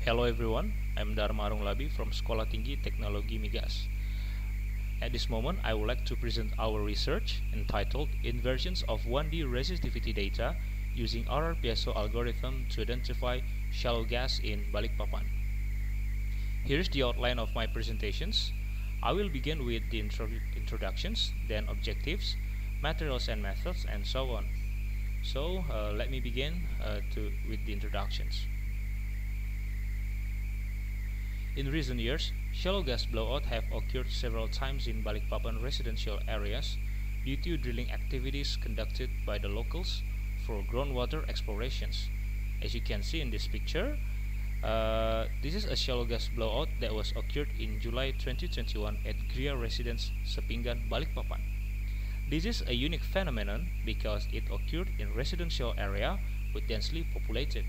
Hello everyone, I'm Dharma Arunglabi from Sekolah Tinggi Teknologi Migas. At this moment, I would like to present our research entitled Inversions of 1D Resistivity Data using RR-PSO algorithm to identify shallow gas in Balikpapan. Here's the outline of my presentations. I will begin with the introductions, then objectives, materials and methods, and so on. So let me begin with the introductions. In recent years, shallow gas blowout have occurred several times in Balikpapan residential areas due to drilling activities conducted by the locals for groundwater explorations. As you can see in this picture, this is a shallow gas blowout that was occurred in July 2021 at Gria Residence, Sepinggan, Balikpapan. This is a unique phenomenon because it occurred in residential area with densely populated.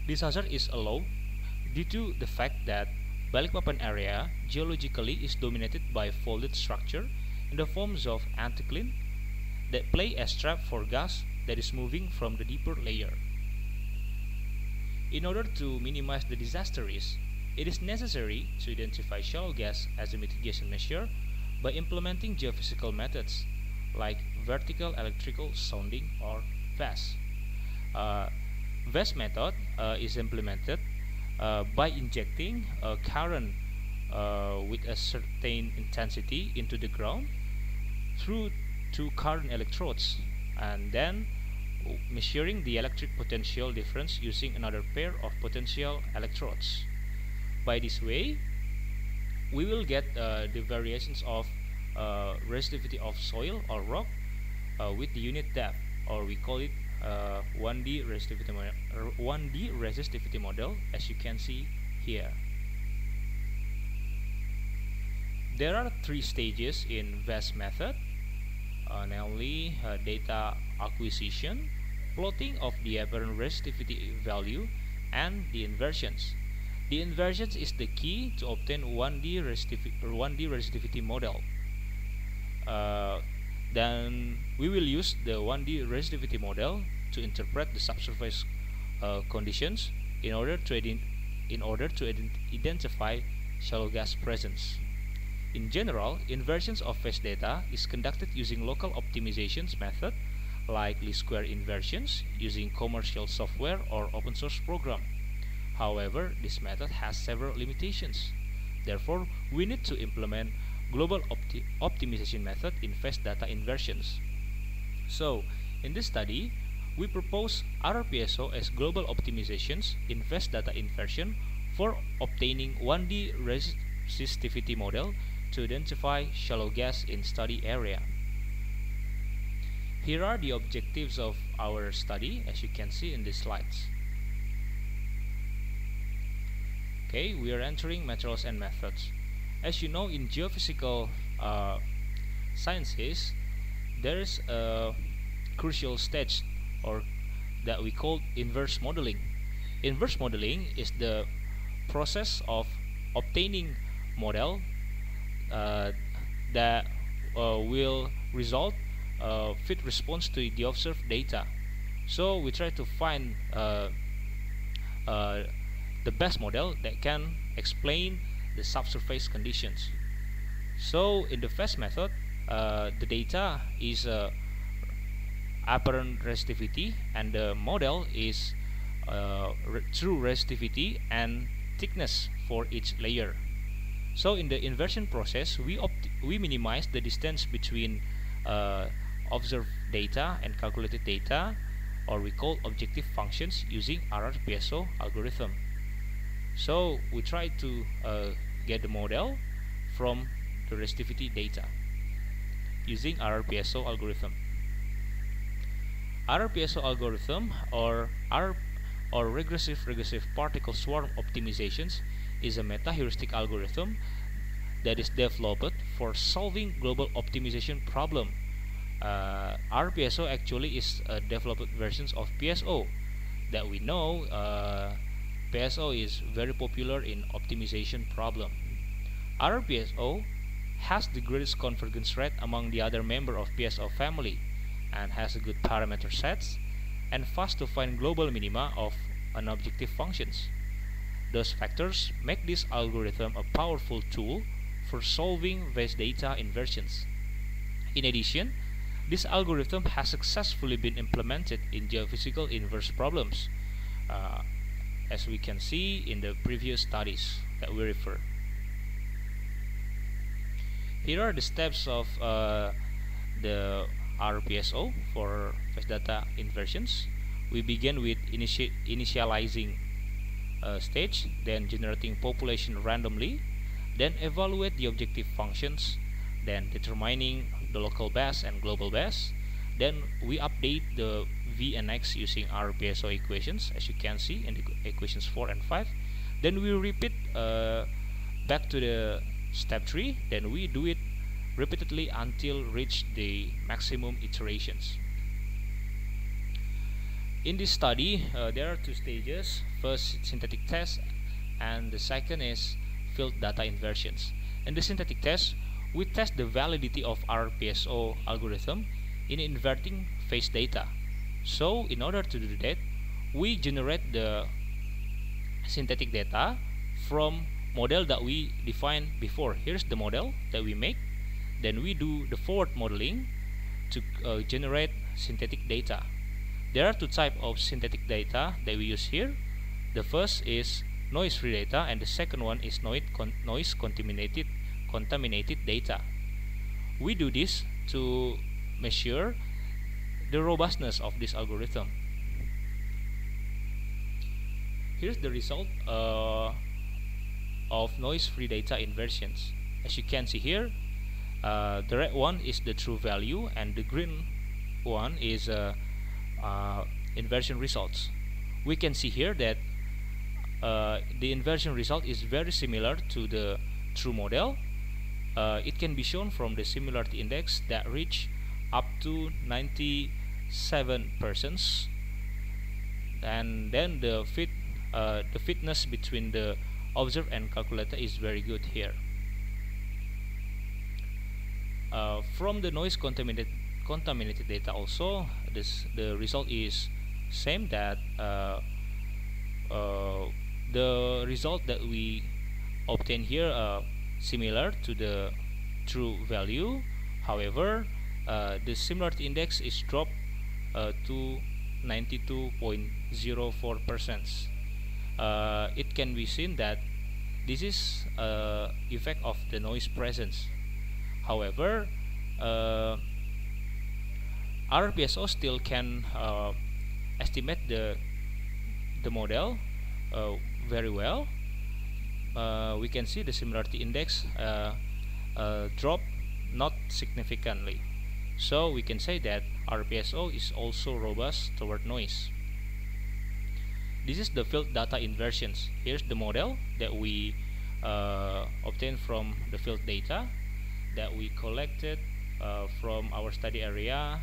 This hazard is allowed due to the fact that Balikpapan area geologically is dominated by folded structure in the forms of anticline that play as trap for gas that is moving from the deeper layer. In order to minimize the disaster risk, it is necessary to identify shallow gas as a mitigation measure by implementing geophysical methods like vertical electrical sounding or VES. VES method is implemented by injecting a current with a certain intensity into the ground through two current electrodes and then measuring the electric potential difference using another pair of potential electrodes. By this way, we will get the variations of resistivity of soil or rock with the unit depth, or we call it 1D resistivity model, as you can see here. There are three stages in VES method, namely data acquisition, plotting of the apparent resistivity value, and the inversions. The inversions is the key to obtain 1D resistivity model. Then we will use the 1D resistivity model to interpret the subsurface conditions in order to identify shallow gas presence. In general, inversions of phase data is conducted using local optimizations method like least square inversions using commercial software or open source program. However, this method has several limitations. Therefore, we need to implement global optimization method in phase data inversions. So, in this study, we propose RR-PSO as global optimizations in phase data inversion for obtaining 1D resistivity model to identify shallow gas in study area. Here are the objectives of our study, as you can see in these slides. Okay, we are entering materials and methods. As you know, in geophysical sciences, there is a crucial stage or that we call inverse modeling. Inverse modeling is the process of obtaining model that will result fit response to the observed data. So we try to find the best model that can explain the subsurface conditions. So in the phase method, the data is apparent resistivity and the model is true resistivity and thickness for each layer. So in the inversion process, we minimize the distance between observed data and calculated data, or we call objective functions, using RR-PSO algorithm. So we try to get the model from the resistivity data using RR-PSO algorithm. RR-PSO algorithm or regressive particle swarm optimizations is a meta-heuristic algorithm that is developed for solving global optimization problem. RR-PSO actually is a developed versions of PSO that we know. PSO is very popular in optimization problem. RR-PSO has the greatest convergence rate among the other member of PSO family and has a good parameter sets and fast to find global minima of and objective functions. Those factors make this algorithm a powerful tool for solving vast data inversions. In addition, this algorithm has successfully been implemented in geophysical inverse problems, as we can see in the previous studies that we refer. Here are the steps of the RR-PSO for vast data inversions. We begin with initializing stage, then generating population randomly, then evaluate the objective functions, then determining the local base and global base. Then we update the V and X using RR-PSO equations, as you can see in the equations 4 and 5. Then we repeat back to the step 3. Then we do it repeatedly until reach the maximum iterations. In this study, there are two stages. First, synthetic test, and the second is field data inversions. In the synthetic test, we test the validity of our RR-PSO algorithm in inverting phase data. So, in order to do that, we generate the synthetic data from model that we defined before. Here's the model that we make. Then we do the forward modeling to generate synthetic data. There are two types of synthetic data that we use here. The first is noise-free data, and the second one is noise contaminated data. We do this to measure the robustness of this algorithm. Here's the result of noise-free data inversions. As you can see here, the red one is the true value, and the green one is inversion results. We can see here that the inversion result is very similar to the true model. It can be shown from the similarity index that reach up to 97%, and then the fitness between the observed and calculated is very good here. From the noise contaminated data also, the result is same, that the result that we obtain here similar to the true value. However, the similarity index is dropped to 92.04%. It can be seen that this is effect of the noise presence. However, RR-PSO still can estimate the model very well. We can see the similarity index drop not significantly. So we can say that RR-PSO is also robust toward noise. This is the field data inversions. Here's the model that we obtained from the field data that we collected from our study area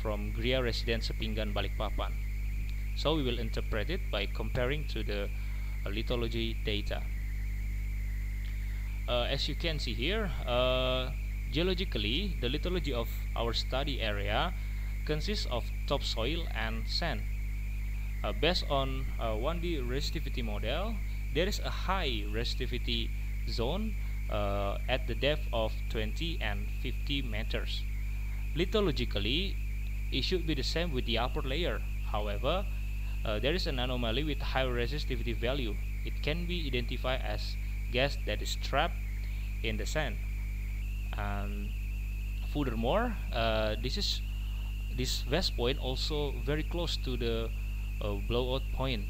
from Gria Residence Sepinggan Balikpapan. So we will interpret it by comparing to the lithology data. As you can see here, geologically, the lithology of our study area consists of topsoil and sand. Based on 1D resistivity model, there is a high resistivity zone at the depth of 20 and 50 meters. Lithologically, it should be the same with the upper layer. However, there is an anomaly with high resistivity value. It can be identified as gas that is trapped in the sand. And furthermore, this vast point also very close to the blowout point.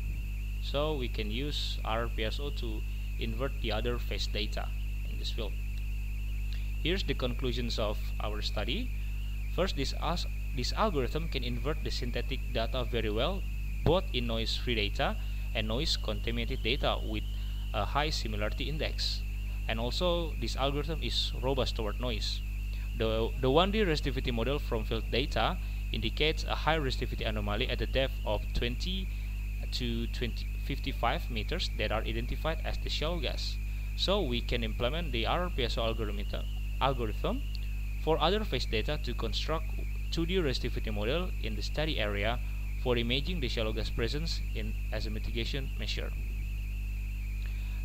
So we can use RR-PSO to invert the other phase data in this field. Here's the conclusions of our study. First, this algorithm can invert the synthetic data very well, both in noise-free data and noise-contaminated data with a high similarity index. And also, this algorithm is robust toward noise. The 1D resistivity model from field data indicates a high resistivity anomaly at the depth of 20 to 55 meters that are identified as the shale gas. So we can implement the RR-PSO algorithm for other phase data to construct 2D resistivity model in the study area for imaging the shallow gas presence as a mitigation measure.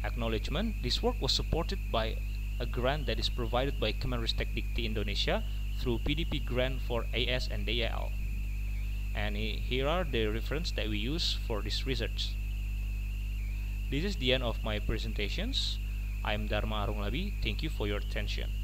Acknowledgement: this work was supported by a grant that is provided by Kemenristek Dikti Indonesia through PDP grant for AS and DAL. And here are the references that we use for this research. This is the end of my presentations. I am Dharma Arunglabi. Thank you for your attention.